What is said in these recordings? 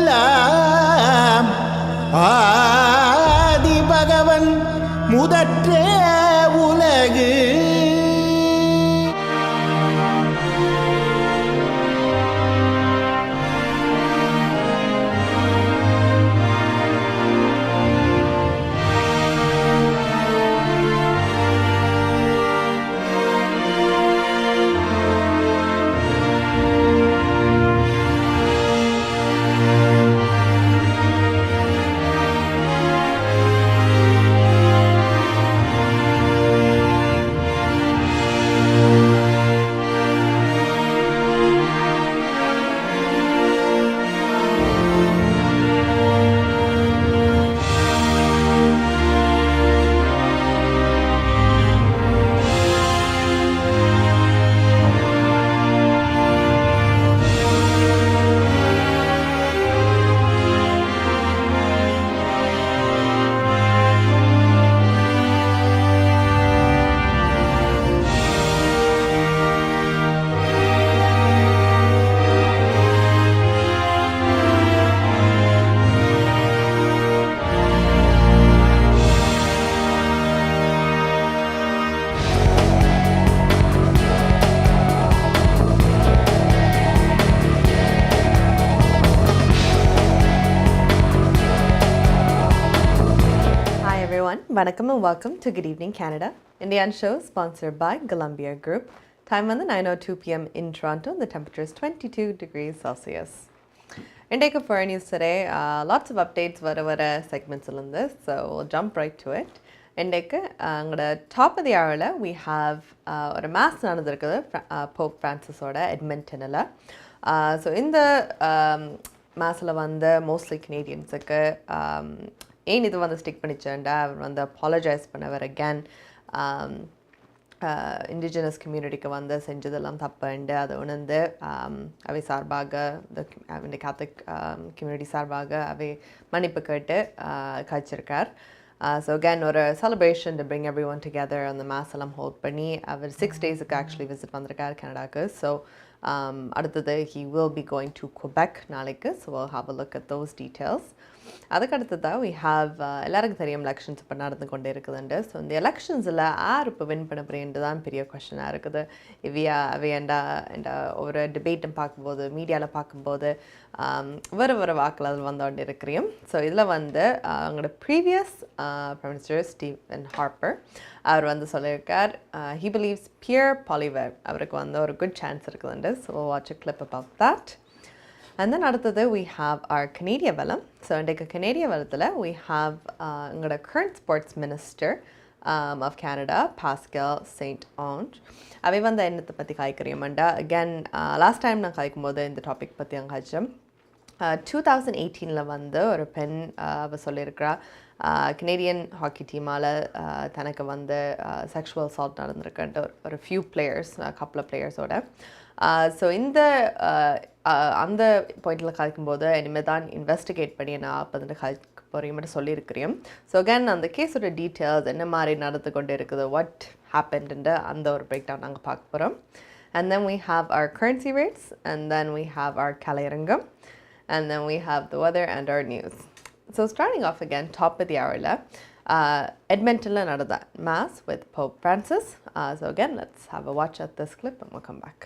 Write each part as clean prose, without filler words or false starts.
எல்லாம் ஆதி பகவன் முதற்றே உலகு. Vanakkam and welcome to Good Evening Canada. Indian show sponsored by Golumbia Group. Time on the 9:02 p.m. in Toronto. The temperature is 22 degrees Celsius. In take for news today, lots of updates vara segments on this, so we'll jump right to it. In the top of the hour, we have a mass Pope Francis oda Edmonton. So in the mass mostly Canadians ஏன் இது stick பண்ணிச்சேன்டா அவர் apologise பண்ணவர் again indigenous கம்யூனிட்டிக்கு செஞ்சதெல்லாம் தப்புண்டு அதை உணர்ந்து அவை சார்பாக இந்த கேத்தலிக் கம்யூனிட்டி சார்பாக அவை மன்னிப்பு கேட்டு கழிச்சிருக்கார். ஸோ அகேன் ஒரு celebration to bring every one together அந்த மாஸ் எல்லாம் ஹோல்ட் பண்ணி அவர் 6 டேஸுக்கு ஆக்சுவலி விசிட் வந்திருக்கார் கனடாவுக்கு. ஸோ அடுத்தது he will be going to Quebec நாளைக்கு. So we'll have a look at those details. அதுக்கடுத்ததாக we have எல்லாருக்கும் தெரியும் எலெக்ஷன்ஸ் இப்போ நடந்து கொண்டே இருக்குதுண்டு. ஸோ இந்த எலெக்ஷன்ஸில் யார் இப்போ வின் பண்ண போகிறேன்ட்டு தான் பெரிய கொஷனாக இருக்குது. அவையண்டா ஒரு டிபேட்டும் பார்க்கும்போது மீடியாவில் பார்க்கும்போது வேறு வாக்கில் அதில் வந்தோண்டு இருக்கிறையும். ஸோ இதில் அவங்களோட previous prime minister Stephen Harper அவர் சொல்லியிருக்கார் he believes Pierre Poilievre அவருக்கு ஒரு குட் சான்ஸ் இருக்குதுண்டு. So watch a clip about that. And then அடுத்தது we have our Canadian Velam. So இன்றைக்கு Canadian Velamத்தில் we have எங்களோட current sports minister of Canada, Pascal Saint-Onge. அவை என்னத்தை பற்றி காய்க்கறியமாண்டா again last time நான் காய்க்கும் போது இந்த டாபிக் பற்றி அங்கே காய்ச்சோம். 2018 ஒரு பெண் அவ சொல்லியிருக்கிறா கனேடியன் ஹாக்கி டீமால் தனக்கு செக்ஷுவல் அசால்ட் நடந்திருக்குன்ட்டு ஒரு ஃபியூ பிளேயர்ஸ் கப்பல் ஆஃப் பிளேயர்ஸோட. ஸோ இந்த அந்த பாயிண்டில் கலைக்கும்போது இனிமேல் தான் இன்வெஸ்டிகேட் பண்ணி நான் அப்போ கலைக்க போகிறீங்கன்னு சொல்லியிருக்கிறேன். ஸோ அகேன் அந்த கேஸோட டீட்டெயில்ஸ் என்ன மாதிரி நடந்து கொண்டு இருக்குது, வாட் ஹேப்பன்டு அந்த ஒரு பிரேக் டவுன் நாங்கள் பார்க்க போகிறோம். And then we have our currency rates, and then we have our கலையரங்கம், and then we have the weather and our news. So starting off again, top of the hour, Edmonton நடந்த mass with Pope Francis. So again, let's have a watch at this clip and we'll come back.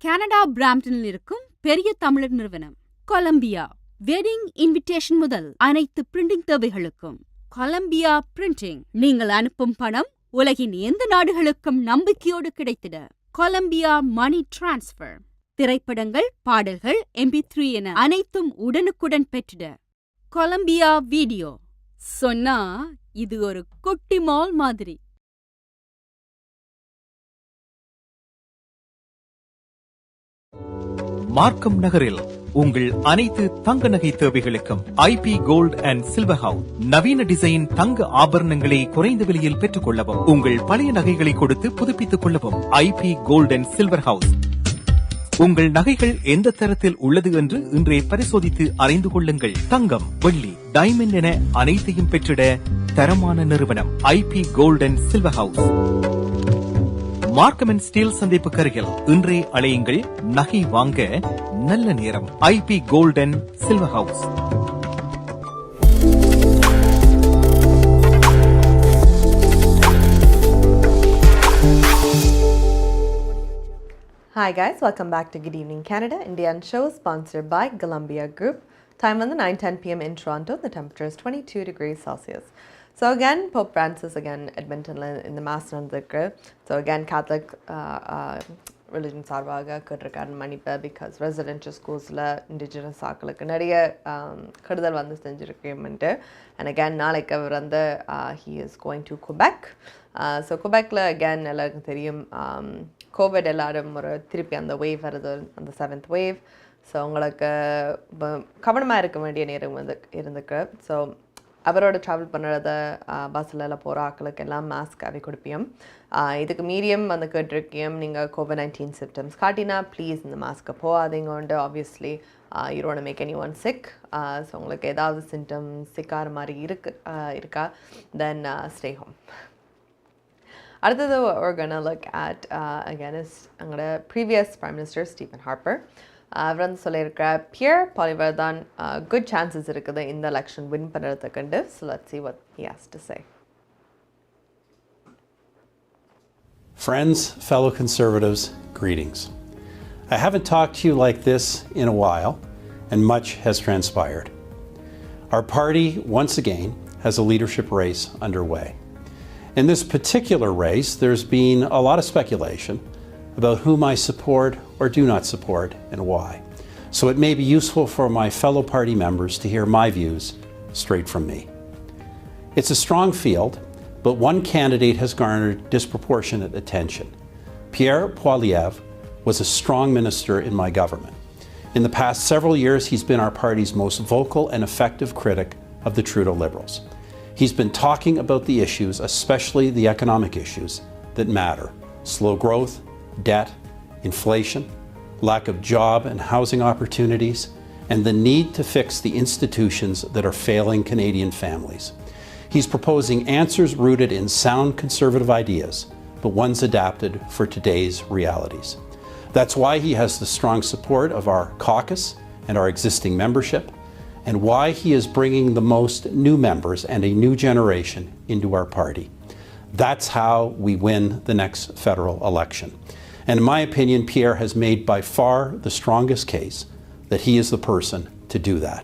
Canada பிராம்டனில் இருக்கும் பெரிய தமிழர் நிறுவனம் Colombia. Wedding invitation முதல் அனைத்து printing தேவைகளுக்கும் Colombia printing. நீங்கள் அனுப்பும் பணம் உலகின் எந்த நாடுகளுக்கும் நம்பிக்கையோடு கிடைத்திட கொலம்பியா மணி டிரான்ஸ்ஃபர். திரைப்படங்கள், பாடல்கள், MP3 என அனைத்தும் உடனுக்குடன் பெற்றிட கொலம்பியா வீடியோ. சொன்னா இது ஒரு குட்டி மால் மாதிரி. மார்க்கம் நகரில் உங்கள் அனைத்து தங்க நகை தேவைகளுக்கும் IP gold and silver house. நவீன டிசைன் தங்க ஆபரணங்களை குறைந்த விலையில் பெற்றுக் கொள்ளவும், உங்கள் பழைய நகைகளை கொடுத்து புதுப்பித்துக் கொள்ளவும் IP gold and silver house. உங்கள் நகைகள் எந்த தரத்தில் உள்ளது என்று இன்றே பரிசோதித்து அறிந்து கொள்ளுங்கள். தங்கம், வெள்ளி, டைமண்ட் என அனைத்தையும் பெற்றிட தரமான நிறுவனம் IP gold and silver house. Markham and Steeles சந்திப்புக்கு அருகில் இன்றே அழையுங்கள். நகை வாங்க நல்ல நேரம். IP gold and silver house. Hi guys, welcome back to Good Evening Canada, Indian show sponsored by Golumbia Group. Time on the 9:10 p.m. in Toronto. The temperature is 22 degrees Celsius. So again, Pope Francis again Edmonton in the mass nandhukku. So again, Catholic religion சார்பாக கேட்டிருக்காரு மன்னிப்பு. Because residential ஸ்கூல்ஸில் indigenous ஆக்களுக்கு நிறைய கெடுதல் வந்து செஞ்சுருக்கேன்ட்டு. And again நாளைக்கு அவர் வந்து he is going to Quebec. So குபெக்கில் அகேன் எல்லாருக்கும் தெரியும் கோவிட் எல்லாரும் ஒரு திருப்பி அந்த வேவ் வருது, அந்த 7th வேவ். ஸோ உங்களுக்கு கவனமாக இருக்க வேண்டிய நேரம் வந்து இருந்துக்கு. ஸோ அவரோட ட்ராவல் பண்ணுறத பஸ்ஸில் போகிற ஆக்களுக்கு எல்லாம் மாஸ்க்காகவே கொடுப்பியும். இதுக்கு மீறியும் வந்து கேட்டிருக்கியும் நீங்கள் COVID-19 சிம்டம்ஸ் காட்டினா ப்ளீஸ் இந்த மாஸ்க்கை போகாதீங்க. Obviously you don't make any one sick. So உங்களுக்கு ஏதாவது சிம்டம்ஸ் சிக்கார மாதிரி இருக்கா தென் ஸ்டே ஹோம். அடுத்தது we're gonna look at again is எங்களோட previous Prime Minister Stephen Harper. அவர் வந்து சொல்லியிருக்கிற பியர் பாலிவர் தான் குட் சான்சஸ் இருக்குது இந்த எலெக்ஷன் வின் பண்ணுறதுக்குண்டு. So let's see what he has to say. Friends, fellow Conservatives, greetings. I haven't talked to you like this in a while, and much has transpired. Our party, once again, has a leadership race underway. In this particular race, there's been a lot of speculation about whom I support or do not support and why. So it may be useful for my fellow party members to hear my views straight from me. It's a strong field, but one candidate has garnered disproportionate attention. Pierre Poilievre was a strong minister in my government. In the past several years, he's been our party's most vocal and effective critic of the Trudeau Liberals. He's been talking about the issues, especially the economic issues, that matter: slow growth, debt, inflation, lack of job and housing opportunities, and the need to fix the institutions that are failing Canadian families. He's proposing answers rooted in sound Conservative ideas, but ones adapted for today's realities. That's why he has the strong support of our caucus and our existing membership, and why he is bringing the most new members and a new generation into our party. That's how we win the next federal election. And in my opinion, Pierre has made by far the strongest case that he is the person to do that.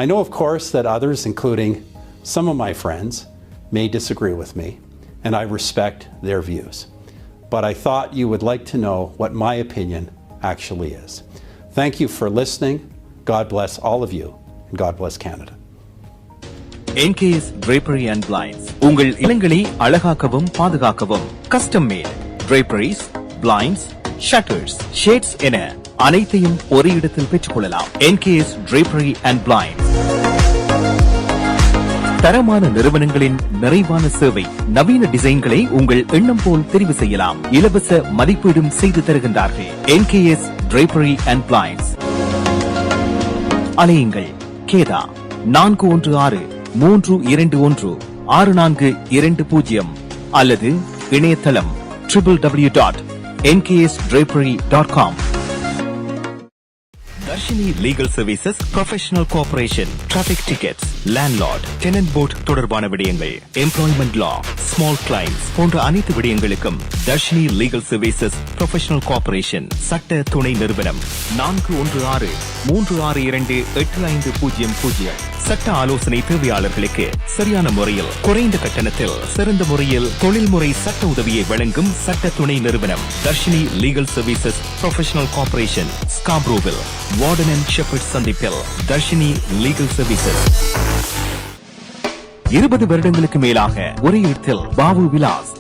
I know, of course, that others, including some of my friends, may disagree with me, and I respect their views. But I thought you would like to know what my opinion actually is. Thank you for listening. God bless all of you, and God bless Canada. NKS Drapery and Blinds. உங்கள் இல்லங்களை அழகாக்கவும் பாதுகாக்கவும் custom mat draperies, blinds, shutters, shades என அனைத்தையும் ஒரே இடத்தில் பெற்றுக்கொள்ளலாம். NKS Drapery and Blinds. தரமான நிறுவனங்களின் நிறைவான சேவை. நவீன டிசைன்களை உங்கள் எண்ணம் போல் தெரிவு செய்யலாம். இலவச மதிப்பீடும் செய்து தருகின்றார்கள். NKS Drapery and Blinds. அலையுங்கள் கேதா 416-321-6420 அல்லது இணையதளம் www.nksdrapery.com. Darshini legal services professional cooperation, traffic tickets, landlord, tenant board தொடர்பான விடயங்கள், எம்ப்ளாய்மெண்ட் லா, ஸ்மால் கிளைம்ஸ் போன்ற அனைத்து விடயங்களுக்கும் Darshini legal services professional cooperation சட்ட துணை நிறுவனம் 4163328500. சட்ட ஆலோசனை தேவையாளர்களுக்கு சரியான முறையில் குறைந்த கட்டணத்தில் சிறந்த முறையில் தொழில்முறை சட்ட உதவியை வழங்கும் சட்ட துணை நிறுவனம் Darshini legal services professional cooperation, ஸ்காப்ரோவில், வார்டன் அண்ட் ஷெப்பர்ட் சந்திப்பில். தர்ஷினி லீகல் சர்வீசஸ் 20 வருடங்களுக்கு மேலாக ஒரே இடத்தில் பாபு விலாஸ்.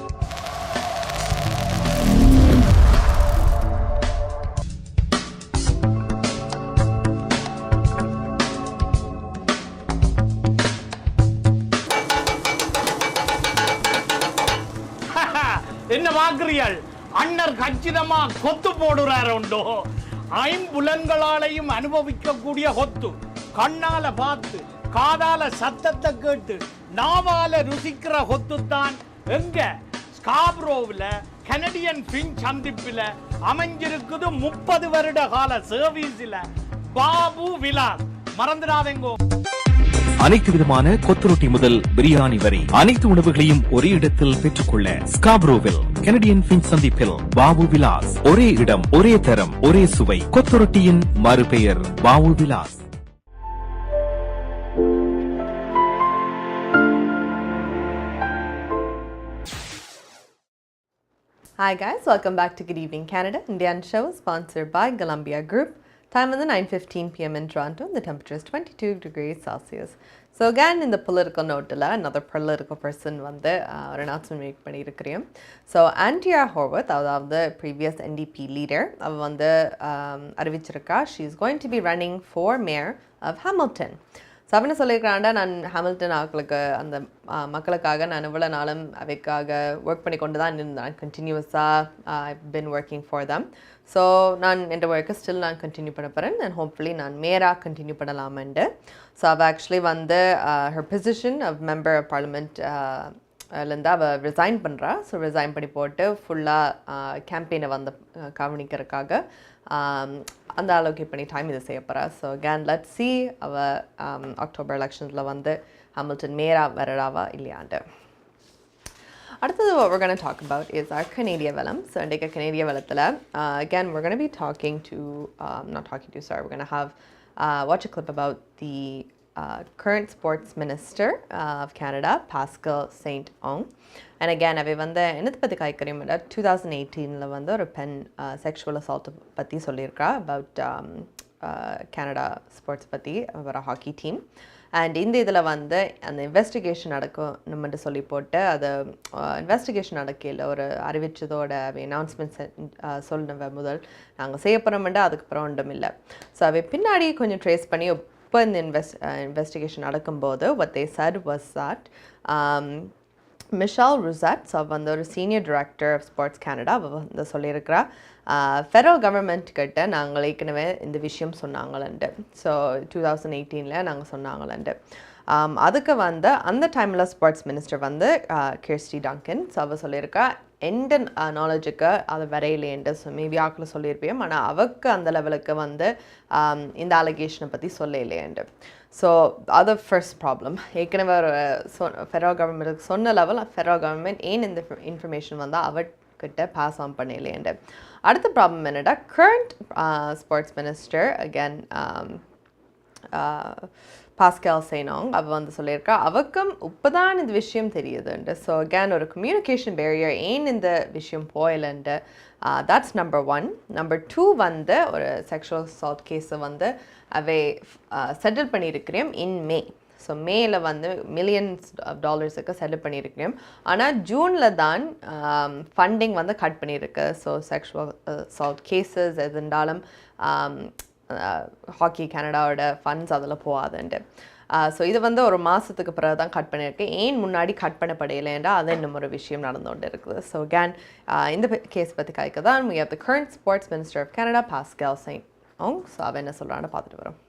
என்ன வாக்குறியாள்? அண்ணர் கச்சிதமா கொத்து போடுறாரு உண்டோ. ஐம்புலன்களாலையும் அனுபவிக்க கூடிய கொத்து, கண்ணால பார்த்து காதால சத்தத்தை கேட்டு நாவால ருசிக்கிற கொத்து தான் எங்க ஸ்காப்ரோவில் கனடியன் பின் சந்திப்பில் அமைஞ்சிருக்குது. 30 வருட கால சர்வீஸ்ல பாபு விலாஸ். மறந்துடாதேங்கோ. அனைத்து விதமான கொத்துரொட்டி முதல் பிரியாணி வரை அனைத்து உணவுகளையும் ஒரே இடத்தில் பெற்றுக்கொள்ள ஸ்காப்ரோவில் கனடியன் பின் சந்திப்பில் பாபு விலாஸ். ஒரே இடம், ஒரே தரம், ஒரே சுவை. கொத்துரொட்டியின் மறுபெயர் Babu Vilas. Hi guys, welcome back to Good Evening Canada. Indian show sponsored by Golumbia Group. Time is 9:15 p.m. in Toronto. The temperature is 22 degrees Celsius. So again, in the political note, another political person வந்து ஒரு announcement make பண்ணியிருக்கிறேன். So Andrea Horwath, the previous NDP leader, அவ வந்து அறிவிச்சிருக்கா she is going to be running for mayor of Hamilton. So அவனை சொல்லியிருக்கிறாண்டா, நான் Hamilton ஆக்களுக்கு அந்த மக்களுக்காக நான் இவ்வளோ நாளும் அவைக்காக ஒர்க் பண்ணி கொண்டு தான் இருந்தேன். கண்டினியூஸாக I been working for them. So நான் என் ஒர்க்கை ஸ்டில் நான் கண்டினியூ பண்ண போகிறேன். அண்ட் ஹோப்ஃபுல்லி நான் மேராக கண்டினியூ பண்ணலாமண்டு. ஸோ அவள் ஆக்சுவலி வந்து her position of member of parliament இருந்து அவள் ரிசைன் பண்ணுறா. ஸோ ரிசைன் பண்ணி போட்டு ஃபுல்லாக கேம்பெயினை வந்து கவனிக்கிறதுக்காக அந்த அலோகேட் பண்ணி டைம் இதை செய்ய போகிறா. ஸோ கேன் லெட் சி அவள் அக்டோபர் எலெக்ஷன்ஸில் வந்து ஹாமில்டன் மேயராக வரடாவா இல்லையாண்டு. அடுத்தது what we're going to talk about is our Canadian Velam. So இன்றைக்கு கனேடிய வெலத்தில் again we're going to be talking to we're going to have watch a clip about the current sports minister of Canada, Pascal Saint-Onge. And again, அவை வந்து என்னத்தை பற்றி காய்கறியும் 2018 வந்து ஒரு பெண் செக்ஷுவல் அசால்ட் பற்றி சொல்லியிருக்கா about Canada ஸ்போர்ட்ஸ் பற்றி ஒரு ஹாக்கி டீம். அண்ட் இந்த இதில் வந்து அந்த இன்வெஸ்டிகேஷன் நடக்கணும்னு சொல்லி போட்டு அது இன்வெஸ்டிகேஷன் நடக்கையில் ஒரு அறிவிச்சதோட அனௌன்ஸ்மெண்ட்ஸ் சொல்லினவ முதல் நாங்கள் செய்ய போகிறோம்ட்டு அதுக்கப்புறம் ஒன்றும் இல்லை. ஸோ அவை பின்னாடி கொஞ்சம் ட்ரேஸ் பண்ணி இப்போ இந்த இன்வெஸ்டிகேஷன் நடக்கும்போது what they said was that Michelle Rosette, so வந்து ஒரு senior director of sports Canada, அவள் வந்து சொல்லியிருக்கிறா ஃபெடரல் கவர்மெண்ட் கிட்ட நாங்கள் ஏற்கனவே இந்த விஷயம் சொன்னாங்களண்டு. ஸோ 2018 நாங்கள் சொன்னாங்களண்டு. அதுக்கு வந்து அந்த டைமில் ஸ்போர்ட்ஸ் மினிஸ்டர் வந்து கிர்ஸ்டி டங்கன். ஸோ அவள் சொல்லியிருக்கா எந்த நாலேஜுக்கு அது வரையிலேண்டு. ஸோ மேபி ஆக்கில் சொல்லியிருப்பேன், ஆனால் அவருக்கு அந்த லெவலுக்கு வந்து இந்த அலிகேஷனை பற்றி சொல்லலையேண்டு. ஸோ அது ஃபர்ஸ்ட் ப்ராப்ளம். ஏற்கனவே ஒரு ஃபெடரல் கவர்மெண்ட்டுக்கு சொன்ன லெவல் ஃபெடரல் கவர்மெண்ட் ஏன் இந்த இன்ஃபர்மேஷன் வந்தால் அவர்கிட்ட பாஸ் ஆன் பண்ணலையேண்டு. அடுத்த ப்ராப்ளம் என்னடா, current sports minister again Pascale St Onge அவள் வந்து சொல்லியிருக்கா அவக்கும் இப்போ தான் இந்த விஷயம் தெரியுதுண்டு. ஸோ அகேன் ஒரு கம்யூனிகேஷன் பேரியர் ஏன் இந்த விஷயம் போயலண்டு. That's number 1. நம்பர் 2 வந்து ஒரு செக்ஷுவல் அசால்ட் கேஸை வந்து அவை செட்டில் பண்ணியிருக்கிறேன் இன் மே. ஸோ மேல வந்து மில்லியன்ஸ் ஆஃப் டாலர்ஸுக்கு செட்டில் பண்ணியிருக்கிறேன். ஆனால் ஜூனில் தான் ஃபண்டிங் வந்து கட் பண்ணியிருக்கு. ஸோ செக்ஷுவல் அசால்ட் கேஸஸ் எது இருந்தாலும் ஹாக்கி கனடாவோட ஃபண்ட்ஸ் அதில் போகாதுண்டு. ஸோ இது வந்து ஒரு மாதத்துக்கு பிறகு தான் கட் பண்ணியிருக்கு. ஏன் முன்னாடி கட் பண்ணப்படையிலேண்டா அது இன்னும் ஒரு விஷயம் நடந்து கொண்டு இருக்குது. ஸோ கேன் இந்த கேஸ் பற்றி காய்க்க தான் we have the current sports minister of Canada, Pascal Saint-Onge. So அவன் என்ன சொல்கிறான்னு பார்த்துட்டு வரோம்.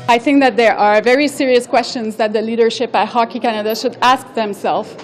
I think that there are very serious questions that the leadership at Hockey Canada should ask themselves.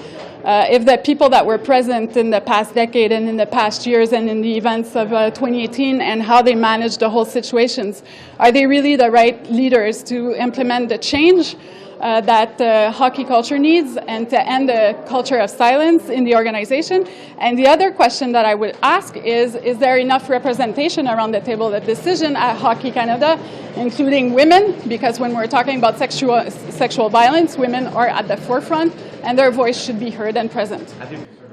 If the people that were present in the past decade and in the past years and in the events of 2018 and how they managed the whole situations, are they really the right leaders to implement the change that hockey culture needs and to end the culture of silence in the organization? And the other question that I would ask is there enough representation around the table of decision at Hockey Canada, including women? Because when we're talking about sexual violence, women are at the forefront and their voice should be heard and present.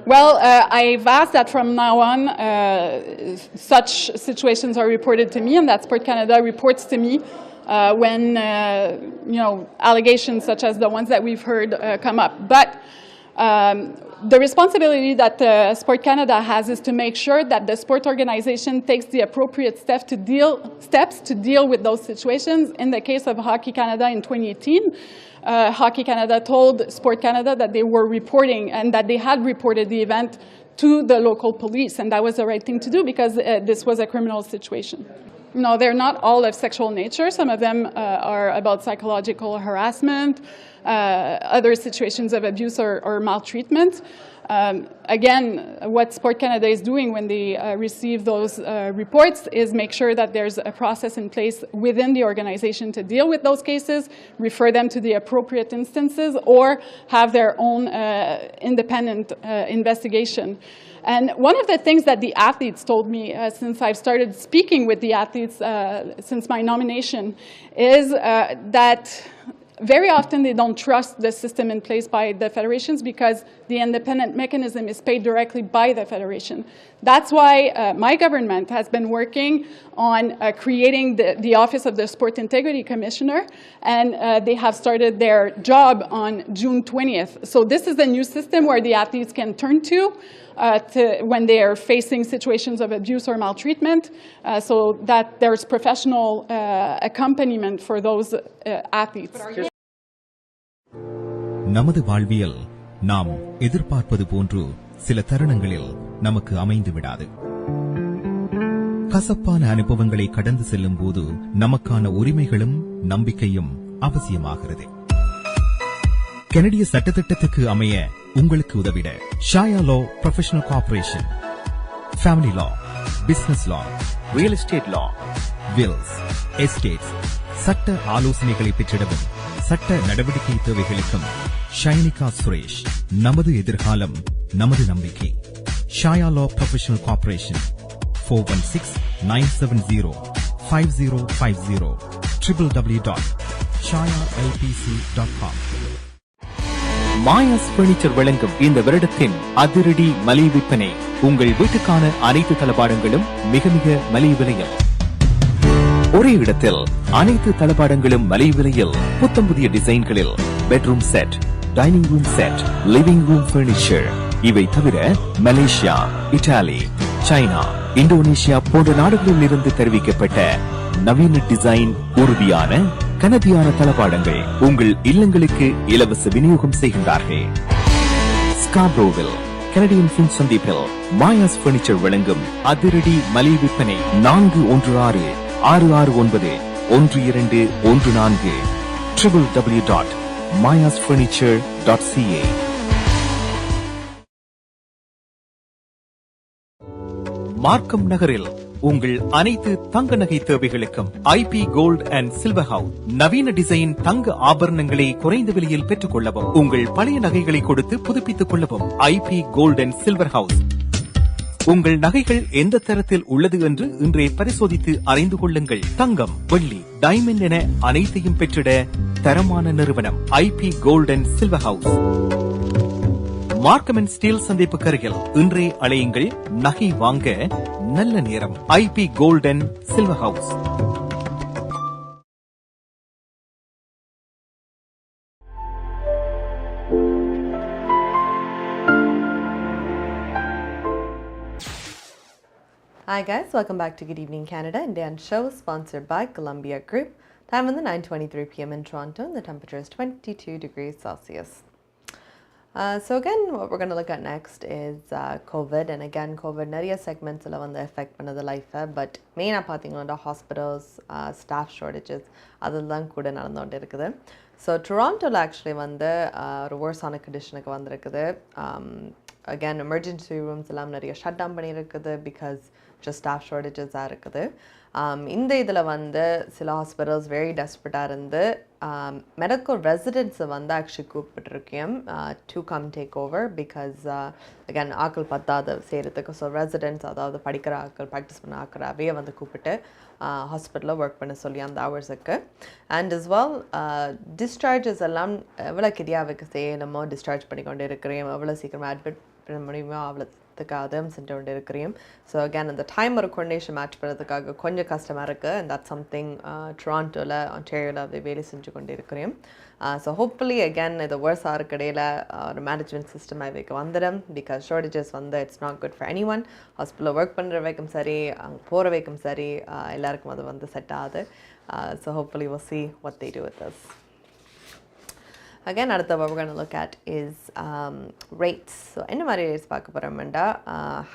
Well, I've asked that from now on such situations are reported to me and that Sport Canada reports to me when allegations such as the ones that we've heard come up. But the responsibility that Sport Canada has is to make sure that the sport organization takes the appropriate steps to deal with those situations. In the case of Hockey Canada in 2018, Hockey Canada told Sport Canada that they were reporting and that they had reported the event to the local police, and that was the right thing to do because this was a criminal situation. No, they're not all of sexual nature. Some of them are about psychological harassment, other situations of abuse or maltreatment. Again, what Sport Canada is doing when they receive those reports is make sure that there's a process in place within the organization to deal with those cases, refer them to the appropriate instances, or have their own independent investigation. And one of the things that the athletes told me since I've started speaking with the athletes since my nomination is that very often they don't trust the system in place by the federations because the independent mechanism is paid directly by the federation. That's why my government has been working on creating the Office of the Sport Integrity Commissioner, and they have started their job on June 20th. So this is the new system where the athletes can turn to when they are facing situations of abuse or maltreatment, so that there's professional accompaniment for those athletes. நமது வாழ்வியல் நாம் எதிர்பார்ப்பது போன்று சில தருணங்களில் நமக்கு அமைந்து விடாது. கசப்பான அனுபவங்களை கடந்து செல்லும் போது நமக்கான உரிமைகளும் நம்பிக்கையும் அவசியமாகிறது. கனடிய சட்டத்திட்டத்துக்கு அமைய உங்களுக்கு உதவிட ஷாயா லா ப்ரொஃபஷனல் கார்ப்பரேஷன், ஃபேமிலி லா, பிசினஸ் லா, ரியல் எஸ்டேட் லா, வில்ஸ், எஸ்டேட்ஸ், சட்ட ஆலோசனைகளை பெற்றிடவும் சட்ட நடவடிக்கை தேவைகளுக்கும் ஷைனிகா சுரேஷ். நமது எதிர்காலம் நமது நம்பிக்கை. Shaya law professional corporation 416-970-5050 www.shayalpc.com. Maya's furniture வழங்கும் இந்த வருடத்தின் அதிரடி மலிவு விற்பனை. உங்கள் வீட்டுக்கான அனைத்து தளபாடங்களும் மிக மிக மலிவு விலையில். ஒரே இடத்தில் அனைத்து தளபாடங்களும் மலிவு விலையில் புத்தம் புதிய டிசைன்களில் bedroom set, dining room set, living room furniture. இவை தவிர மலேசியா, இத்தாலி, சைனா, இந்தோனேஷியா போன்ற நாடுகளில் இருந்து தெரிவிக்கப்பட்ட நவீன டிசைன், உறுதியான கனதியான தளபாடங்கள் உங்கள் இல்லங்களுக்கு இலவச விநியோகம் செய்கின்றார்கள். ஸ்காப்ரோவில் கனடியன் பின் சந்திப்பில் மாயாஸ் பர்னிச்சர் வழங்கும் அதிரடி மலிவு விற்பனை 416-669-1214 www.mayasfurniture.ca. மார்க்கம் நகரில் உங்கள் அனைத்து தங்க நகை தேவைகளுக்கும் IP gold and silver house. நவீன டிசைன் தங்க ஆபரணங்களை குறைந்த விலையில் பெற்றுக் கொள்ளவும், உங்கள் பழைய நகைகளை கொடுத்து புதுப்பித்துக் கொள்ளவும் IP gold and silver house. உங்கள் நகைகள் எந்த தரத்தில் உள்ளது என்று இன்றே பரிசோதித்து அறிந்து கொள்ளுங்கள். தங்கம், வெள்ளி, டைமண்ட் என அனைத்தையும் பெற்றிட தரமான நிறுவனம் IP gold and silver house. Markham and Steeles சந்திப்பு அருகில் இன்றே அழையுங்கள். நகை வாங்க நல்ல நேரம். IP gold and silver house. Hi guys, welcome back to Good Evening Canada and Dan Show, sponsored by Golumbia Group. Time on the 9:23 p.m. in Toronto and the temperature is 22 degrees Celsius. So again, what we're going to look at next is COVID. And again, COVID நிறைய செக்மெண்ட்ஸில் வந்து effect பண்ணது லைஃப்பை. But மெயினாக பார்த்தீங்கன்னா hospitals, staff shortages அதெல்லாம் கூட நடந்துகிட்டு இருக்குது. ஸோ டொராண்டோவில் ஆக்சுவலி வந்து ஒரு வேர்ஸான கண்டிஷனுக்கு வந்திருக்குது. அகேன் எமர்ஜென்சி ரூம்ஸ் எல்லாம் நிறைய ஷட் டவுன் பண்ணியிருக்குது பிகாஸ் ஜஸ்ட் ஸ்டாஃப் ஷார்டேஜஸாக இருக்குது. இந்த இதில் வந்து சில ஹாஸ்பிட்டல்ஸ் வெரி டெஸ்பரேட்டாக இருந்து மெடிக்கல் ரெசிடென்ட்ஸை வந்து ஆக்சுவலி கூப்பிட்டுருக்கேன் to come take over because again ஆக்கள் பத்தாது செய்கிறதுக்கு. ஸோ ரெசிடென்ட்ஸ், அதாவது படிக்கிற ஆக்கள், ப்ராக்டிஸ் பண்ண ஆக்கள் அவையே வந்து கூப்பிட்டு ஹாஸ்பிட்டலில் ஒர்க் பண்ண சொல்லி அந்த ஹவர்ஸுக்கு. அண்ட் இஸ் வெல் டிஸ்சார்ஜஸ் எல்லாம் எவ்வளோ கிரியாவுக்கு செய்யணுமோ டிஸ்சார்ஜ் பண்ணி கொண்டு இருக்கிறேன், எவ்வளோ சீக்கிரமாக அட்மிட் பண்ண முடியுமோ அவ்வளோத்துக்காக செஞ்சு கொண்டு இருக்கிறேன். ஸோ அகேன் அந்த டைம் ஒரு கோஆர்டினேஷன் மேட்ச் பண்ணுறதுக்காக கொஞ்சம் கஷ்டமாக இருக்குது. அண்ட் தட் சம்திங் டொராண்டோவில், ஆன்டாரியோவில் அதை வேலை செஞ்சு கொண்டு இருக்கிறேன். ஸோ ஹோப்ஃபுல்லி அகேன் இது வேர்ஸாக இருக்கையில் ஒரு மேனேஜ்மெண்ட் சிஸ்டம் வைக்க வந்துடும் பிகாஸ் ஷார்டேஜஸ் வந்து it's not good for any one. ஹாஸ்பிட்டலில் ஒர்க் பண்ணுற வைக்கும் சரி, அங்கே போகிற வைக்கும் சரி, எல்லாருக்கும் அது வந்து செட் ஆகுது. So hopefully we'll see what they do with this. Again, what we're going to look at is rates. So, in the rates,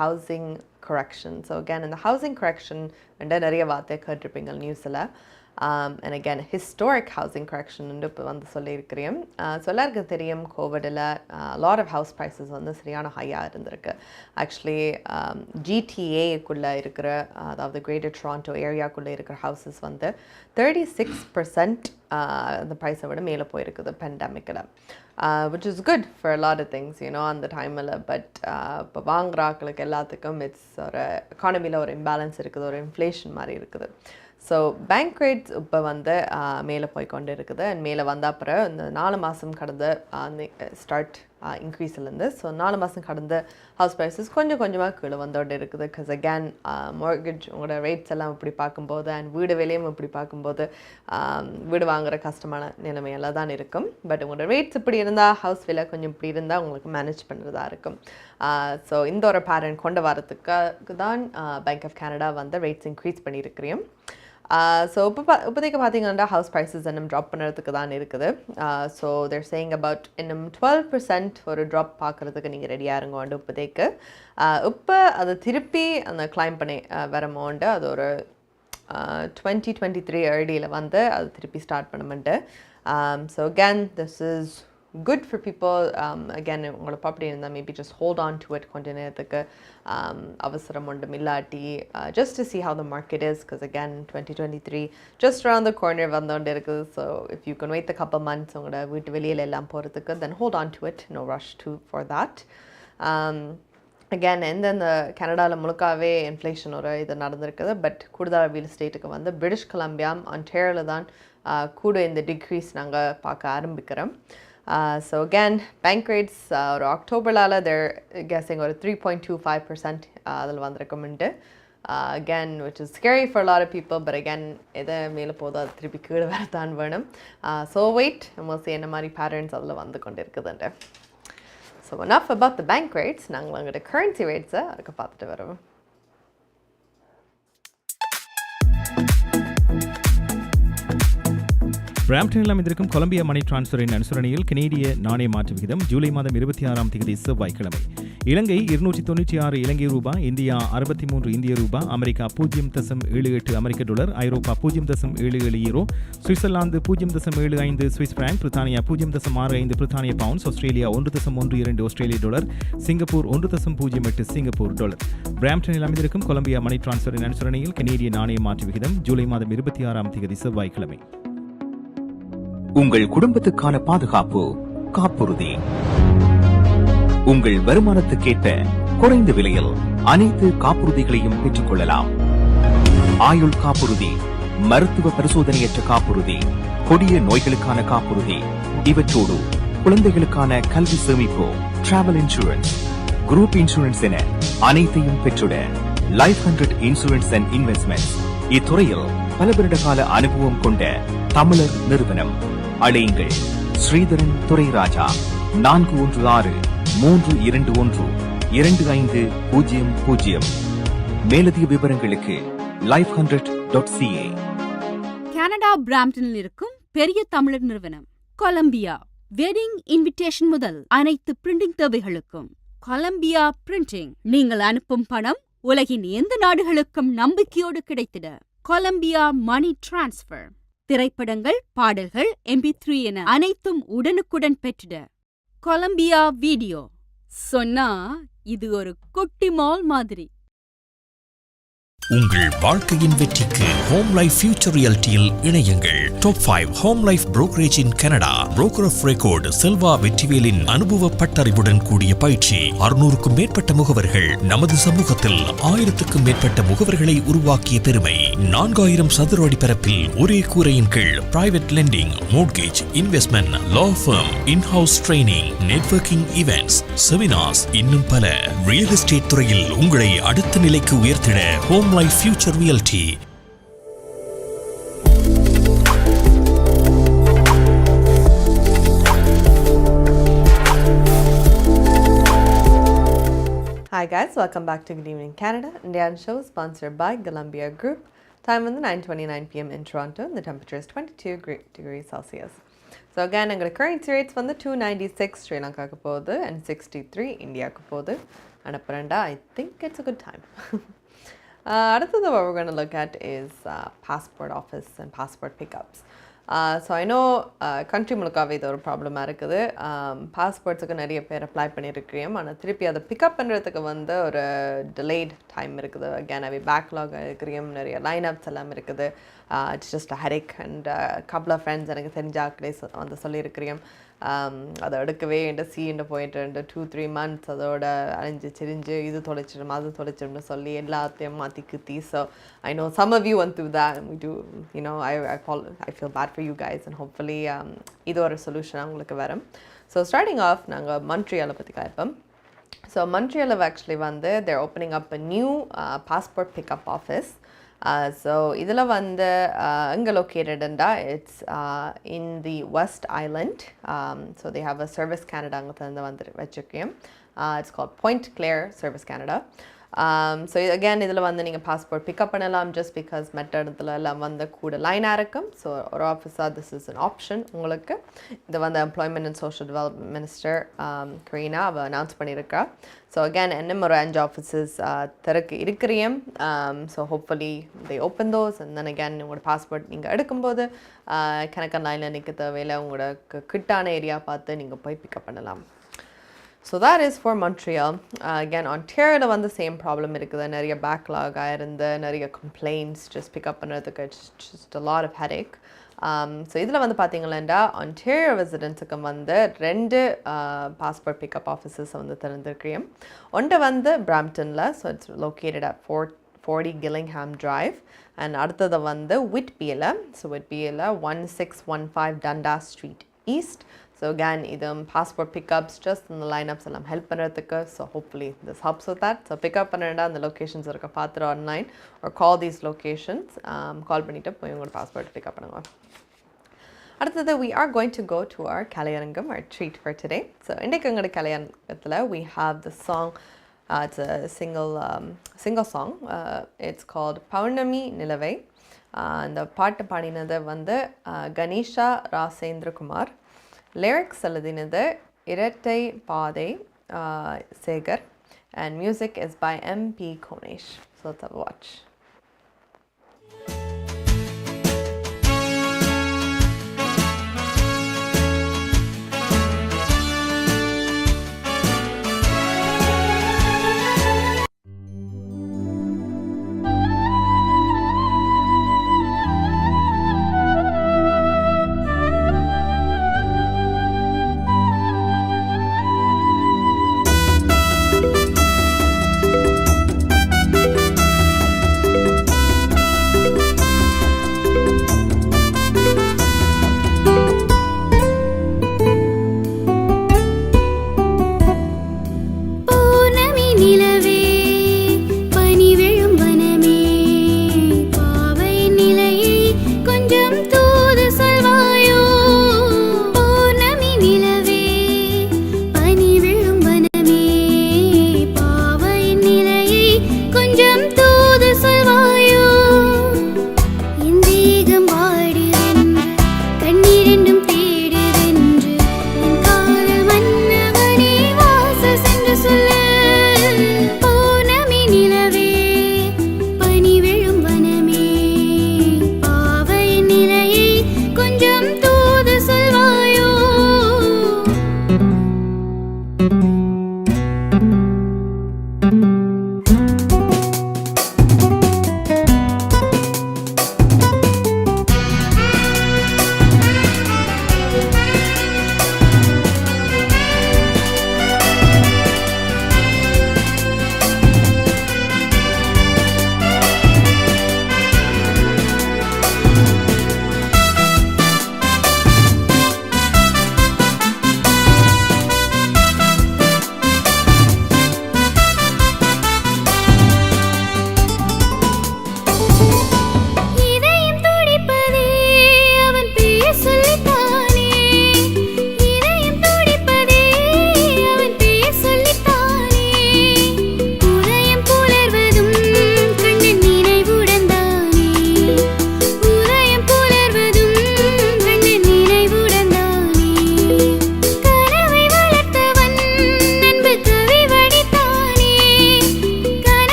housing correction. So, again, in the housing correction, and then news and again, historic housing correction. So, எல்லாருக்கும் தெரியும் கோவிட்ல a lot of house prices வந்து சரியான ஹையாக இருந்திருக்கு. Actually GTA-க்குள்ளே இருக்கிற, அதாவது greater Toronto ஏரியாக்குள்ளே இருக்கிற houses வந்து 36% அந்த ப்ரைஸை விட மேலே போயிருக்குது பெண்டமிக்கில். Which is good for a lot of things, you know, அந்த டைமில். பட் இப்போ வாங்குறாக்களுக்கு எல்லாத்துக்கும் இட்ஸ் ஒரு எக்கானமியில் ஒரு இம்பேலன்ஸ் இருக்குது, ஒரு இன்ஃப்ளேஷன் மாதிரி இருக்குது. ஸோ பேங்க் ரேட்ஸ் இப்போ வந்து மேலே போய்கொண்டு இருக்குது. அண்ட் மேலே வந்த அப்புறம் இந்த 4 மாதம் கடந்த ஸ்டார்ட் இன்க்ரீஸ்லேருந்து. ஸோ 4 மாதம் கடந்த ஹவுஸ் ப்ரைஸஸ் கொஞ்சம் கொஞ்சமாக கீழே வந்தோடு இருக்குது. பிகாஸ் அகேன் மார்கேஜ் உங்களோட ரேட்ஸ் எல்லாம் இப்படி பார்க்கும்போது அண்ட் வீடு விலையும் இப்படி பார்க்கும்போது வீடு வாங்குகிற கஷ்டமான நிலைமையெல்லாம் தான் இருக்கும். பட் உங்களோட ரேட்ஸ் இப்படி இருந்தால், ஹவுஸ் விலை கொஞ்சம் இப்படி இருந்தால் உங்களுக்கு மேனேஜ் பண்ணுறதா இருக்கும். ஸோ இந்த ஒரு பேரண்ட் கொண்டு வரதுக்கு தான் பேங்க் ஆஃப் கனடா வந்து ரேட்ஸ் இன்க்ரீஸ் பண்ணியிருக்கிறேன். ஸோ இப்போதைக்கு பார்த்தீங்கன்னா ஹவுஸ் ப்ரைஸஸ் இன்னும் ட்ராப் பண்ணுறதுக்கு தான் இருக்குது. ஸோ தேர் சேயிங் அபவுட் இன்னும் 12% ஒரு ட்ராப் பார்க்குறதுக்கு நீங்கள் ரெடியாக இருங்கோண்டு இப்போதைக்கு. இப்போ அதை திருப்பி அந்த கிளைம் பண்ணி வரமோண்டு அது ஒரு 2023 ஏர்லியில் வந்து அது திருப்பி ஸ்டார்ட் பண்ணமெண்ட்டு. So again this is good for people. Again, உங்களோட ப்ராப்பர்ட்டி இருந்தால் maybe just hold on to it கொஞ்ச நேரத்துக்கு, அவசரம் ஒன்றும் இல்லாட்டி just to see how the market is, because again 2023 just around the corner வந்தோண்டு இருக்குது. So if you can wait a couple months உங்களோட வீட்டு வெளியில் எல்லாம் போகிறதுக்கு, then hold on to it, no rush for that. Again இந்த கனடாவில் முழுக்காவே inflation ஒரு இது நடந்திருக்குது. பட் கூடுதல் ரியல் எஸ்டேட்டுக்கு வந்து பிரிட்டிஷ் கொலம்பியா, ஆன்டாரியோவில் தான் கூட இந்த டிக்ரீஸ் நாங்கள் பார்க்க ஆரம்பிக்கிறோம். So again, bank rates or October they're guessing or 3.25% அதில் வந்திருக்குமெண்டு. Again, which is scary for a lot of people, but again எதை மேலே போதும் அது திருப்பி கீழே வரதான் வேணும். So wait and we'll see என்ன மாதிரி patterns அதில் வந்து கொண்டு இருக்குதுண்டு. So enough about the bank rates. நாங்கள் உங்களோட currency rates அதுக்கு பார்த்துட்டு வரோம். பிராம்ப்டனில் அமைந்திருக்கும் கொலம்பியா மணி டிரான்ஸ்ஃபரின் அனுசரணையில் கனேடிய நாணய மாற்று விகிதம் ஜூலை மாதம் 26ஆம் தேதி செவ்வாய்க்கிழமை. இலங்கை 296 இலங்கை ரூபாய், இந்தியா 63 இந்திய ரூபாய், அமெரிக்கா 0.78 அமெரிக்க டாலர், ஐரோப்பா 0.77 யூரோ, சுவிட்சர்லாந்து 0.75 சுவிஸ் பிராங்க், பிரித்தானியா 0.65 பிரித்தானிய பவுண்ட்ஸ், ஆஸ்திரேலியா 1.12 ஆஸ்திரேலிய டாலர், சிங்கப்பூர் 1.08 சிங்கப்பூர் டாலர். பிராம்ப்டனில் அமைந்திருக்கும் கொலம்பியா மணி டிரான்ஸ்ஃபரின் அனுசரணையில் கனேடிய நாணய மாற்று விகிதம் ஜூலை மாதம் 26ஆம் தேதி செவ்வாய்க்கிழமை. உங்கள் குடும்பத்துக்கான பாதுகாப்பு காப்புறுதி. உங்கள் வருமானத்துக்கேற்ப குறைந்த விலையில் அனைத்து காப்புறுதிகளையும் பெற்றுக் கொள்ளலாம். ஆயுள் காப்புறுதி, மருத்துவ பரிசோதனையற்ற காப்புறுதி, கொடிய நோய்களுக்கான காப்புறுதி, இவற்றோடு குழந்தைகளுக்கான கல்வி சேமிப்பு, டிராவல் இன்சூரன்ஸ், குரூப் இன்சூரன்ஸ் என அனைத்தையும் பெற்றுட லைஃப் 100 இன்சூரன்ஸ் அண்ட் இன்வெஸ்ட்மெண்ட்ஸ் இத்துறையில் பல வருட கால அனுபவம் கொண்ட தமிழர் நிறுவனம். அழையுங்கள் ஸ்ரீதரன் துரைராஜா 416-321-2500. மேலதிக விவரங்களுக்கு life100.ca. கனடா பிராம்ப்டனில் இருக்கும் பெரிய தமிழர் நிறுவனம் கொலம்பியா வெட்டிங் இன்விடேஷன் முதல் அனைத்து பிரிண்டிங் தேவைகளுக்கும் கொலம்பியா பிரிண்டிங். நீங்கள் அனுப்பும் பணம் உலகின் எந்த நாடுகளுக்கும் நம்பிக்கையோடு கிடைத்திட கொலம்பியா மணி டிரான்ஸ்ஃபர். திரைப்படங்கள், பாடல்கள், MP3 என அனைத்தும் உடனுக்குடன் பெற்றிட கொலம்பியா வீடியோ. சொன்னா இது ஒரு குட்டி மால் மாதிரி. உங்கள் வாழ்க்கையின் வெற்றிக்கு ஹோம் லைஃப் ஃபியூச்சர் ரியாலிட்டியில் இணையுங்கள். Top 5 home life brokerage in Canada. Broker of record Selva வெற்றிவேலின் அனுபவ பட்டறிவுடன் கூடிய பயிற்சி. 600க்கும் மேற்பட்ட முகவர்கள் நமது சமூகத்தில் 1000க்கும் மேற்பட்ட முகவர்களை உருவாக்கிய பெருமை. 4000 சதுர அடி பரப்பில் ஒரே கூரையின் கீழ் private lending, mortgage, investment, law firm, in house training, networking events, seminars, இன்னும் பல. ரியல் எஸ்டேட் துறையில் உங்களை அடுத்த நிலைக்கு உயர்த்திட home life future reality. Hi guys, welcome back to Good Evening Canada. Indian show sponsored by Golumbia Group. Time on the 9:29 p.m. in Toronto and the temperature is 22 degrees Celsius. So again, I'm going to currency rates from the 296 Sri Lanka kupodhu and 63 India kupodhu. And apparently, I think it's a good time. What we're going to look at is passport office and passport pickups. So I know country முழுக்காவே இது ஒரு ப்ராப்ளமாக இருக்குது. பாஸ்போர்ட்ஸுக்கு நிறைய பேர் apply பண்ணியிருக்கிறோம். ஆனால் திருப்பி அதை பிக்கப் பண்ணுறதுக்கு வந்து ஒரு டிலேட் டைம் இருக்குது. அகேன் அவை பேக்லாக் இருக்கிறோம், நிறைய லைன்அப்ஸ் எல்லாம் இருக்குது. It's just a headache. And couple of friends எனக்கு தெரிஞ்ச ஆக்களே வந்து சொல்லியிருக்கிறோம். அதை எடுக்கவே என்கிட்ட சீண்டு போயிட்டு 2-3 months அதோட அழிஞ்சு சிரிஞ்சு இது தொலைச்சிடும் அது தொலைச்சிடும்னு சொல்லி எல்லாத்தையும் மாற்றி குத்தி. So I know some of you went through that and we do, you know, I feel bad for you guys and hopefully இது ஒரு சொல்யூஷனாக உங்களுக்கு வரும். ஸோ ஸ்டார்டிங் ஆஃப் நாங்கள் மான்ட்ரியாலை பற்றி காய்ப்போம். ஸோ மான்ட்ரியாலில் ஆக்சுவலி வந்து they're opening up a new passport pickup office. So இதில் வந்து எங்கே லொக்கேட்டடுண்டா it's in the West Island. So they have a Service Canada அங்கே தந்து வந்து வச்சுருக்கேன். It's called Point Claire Service Canada. So again இதில் வந்து நீங்கள் பாஸ்போர்ட் பிக்கப் பண்ணலாம் just because மற்ற இடத்துல எல்லாம் வந்து கூட லைனாக இருக்கும். ஸோ ஒரு ஆஃபீஸாக this is an option உங்களுக்கு. இது வந்து employment and social development minister Kareena அவள் அனௌன்ஸ் பண்ணியிருக்கா. ஸோ அகேன் இன்னும் ஒரு 5 ஆஃபீஸஸ் திறக்க இருக்கிறியம். So hopefully they open those and then again உங்களோட பாஸ்போர்ட் நீங்கள் எடுக்கும்போது கணக்கான லைனில் நிற்க தேவையில்லை. உங்களுக்கு கிட்டான ஏரியா பார்த்து நீங்கள் போய் பிக்கப் பண்ணலாம். So that is for Montreal. Again, Ontario வந்து same problem இருக்குது. நிறைய backlog ஆயிருந்து, நிறைய complaints just pick up பண்ணுறதுக்கு just a lot of headache. So இதில் வந்து பார்த்தீங்களா Ontario residents-க்கு வந்து 2 passport pickup offices வந்து திறந்திருக்கிறோம். ஒன்று வந்து Bramptonல, so it's located at 40 Gillingham Drive. And அடுத்தது வந்து Whitbyல, so Whitbyல 1615 Dundas Street East. So again, idum passport pickups just in the lineups எல்லாம் help பண்ணுறதுக்கு. So hopefully this helps with that. So pick up பண்ணிட்டா அந்த locations இருக்க பார்த்துட்டு online or call these locations. Call பண்ணிட்டு போய் உங்களோட passport pick up பண்ணுங்க. அடுத்தது we are going to go to our கலையரங்கம், our treat for today. So இன்றைக்கு எங்களோட கலையரங்கத்தில் we have the song. It's a single song. It's called பௌர்ணமி நிலவை. அந்த பாட்டு பாடினது வந்து கணேஷா ராசேந்திரகுமார். Lyrics எழுதினது இரட்டை பாதை Sekar and music is by MP Konesh. So let's have a watch.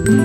உங்கள்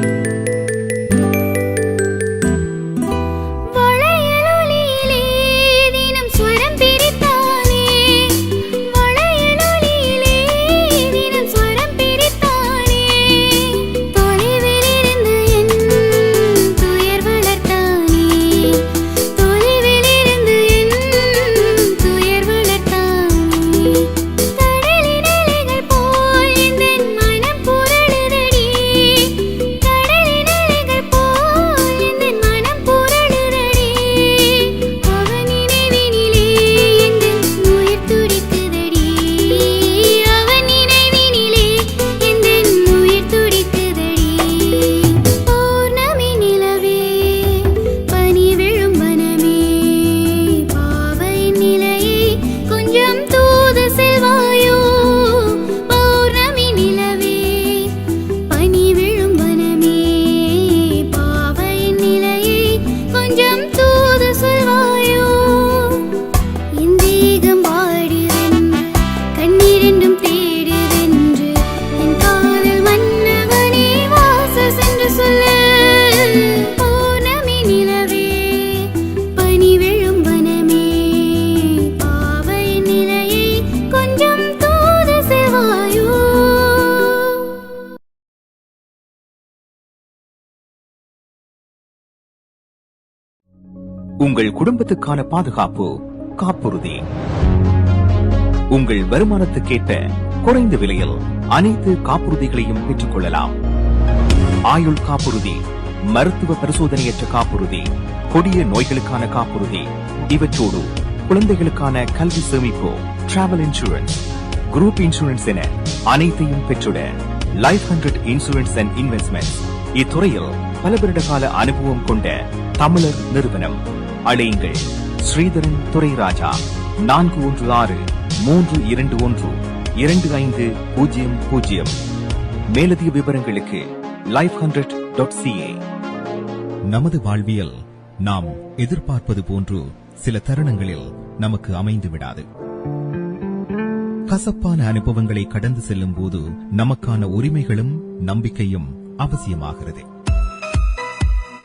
குடும்பத்துக்கான பாதுகாப்பு காப்புறுதி. உங்கள் வருமானத்துக்கேற்ப குறைந்த விலையில் அனைத்து காப்புறுதிகளையும் பெற்றுக் கொள்ளலாம். ஆயுள் காப்புறுதி, மருத்துவ பரிசோதனையற்ற காப்புறுதி, கொடிய நோய்களுக்கான காப்புறுதி, இவற்றோடு குழந்தைகளுக்கான கல்வி சேமிப்பு, டிராவல் இன்சூரன்ஸ், குரூப் இன்சூரன்ஸ் என அனைத்தையும் பெற்றுட லைஃப் 100 இன்சூரன்ஸ் அண்ட் இன்வெஸ்ட்மெண்ட் இத்துறையில் பல வருட கால அனுபவம் கொண்ட தமிழர் நிறுவனம். அழையுங்கள் ஸ்ரீதரன் துரைராஜா 416-321-2500. மேலதிக விவரங்களுக்கு life100.ca. நமது வாழ்வியல் நாம் எதிர்பார்ப்பது போன்று சில தருணங்களில் நமக்கு அமைந்து விடாது. கசப்பான அனுபவங்களை கடந்து செல்லும் போது நமக்கான உரிமைகளும் நம்பிக்கையும் அவசியமாகிறது.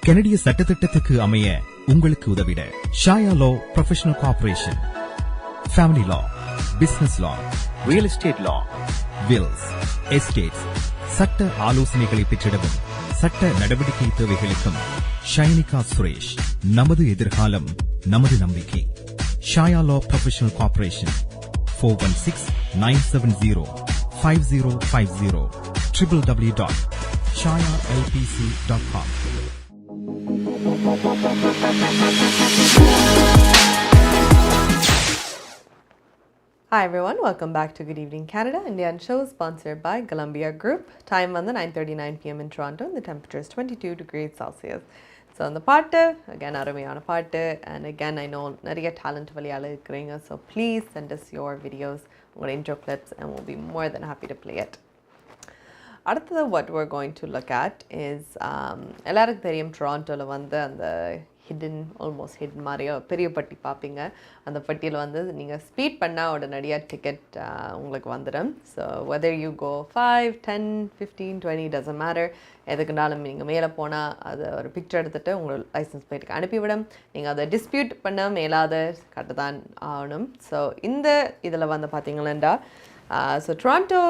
கனடிய சட்டத்திட்டத்துக்கு அமைய உங்களுக்கு உதவிட ஷாயா லா ப்ரொஃபஷனல் கார்ப்பரேஷன், ஃபேமிலி லா, பிசினஸ் லா, ரியல் எஸ்டேட் லா, வில்ஸ், எஸ்டேட்ஸ், சட்ட ஆலோசனைகளை பெற்றிடவும் சட்ட நடவடிக்கை தேவைகளுக்கும் ஷைனிகா சுரேஷ். நமது எதிர்காலம் நமது நம்பிக்கை. Shaya law professional corporation 416-970-5050 www.shayalpc.com. Hi everyone, welcome back to Good Evening Canada, Indian show sponsored by Golumbia Group. Time on the 9:39 p.m. in Toronto and the temperature is 22 degrees Celsius. So on the part, again arumayana part, and again I know nariya talent valiyala irukringa, so please send us your videos, your intro clips, and we'll be more than happy to play it. அடுத்தது what we're going to look at is எல்லாருக்கும் தெரியும் டொராண்டோவில் வந்து அந்த almost hidden மாதிரியோ பெரிய பட்டி பார்ப்பீங்க. அந்த பட்டியில் வந்து நீங்கள் ஸ்பீட் பண்ணால் உடனடியாக டிக்கெட் உங்களுக்கு வந்துடும். So whether you go 5, 10, 15, 20 doesn't matter. எதுக்குனாலும் நீங்கள் மேலே போனால் அதை ஒரு பிக்சர் எடுத்துகிட்டு உங்களோட லைசன்ஸ் பிளேட்டுக்கு அனுப்பிவிடும். நீங்கள் அதை டிஸ்பியூட் பண்ண மேலாத கட்டதான் ஆகணும். ஸோ இந்த இதில் வந்து பார்த்தீங்களா so Toronto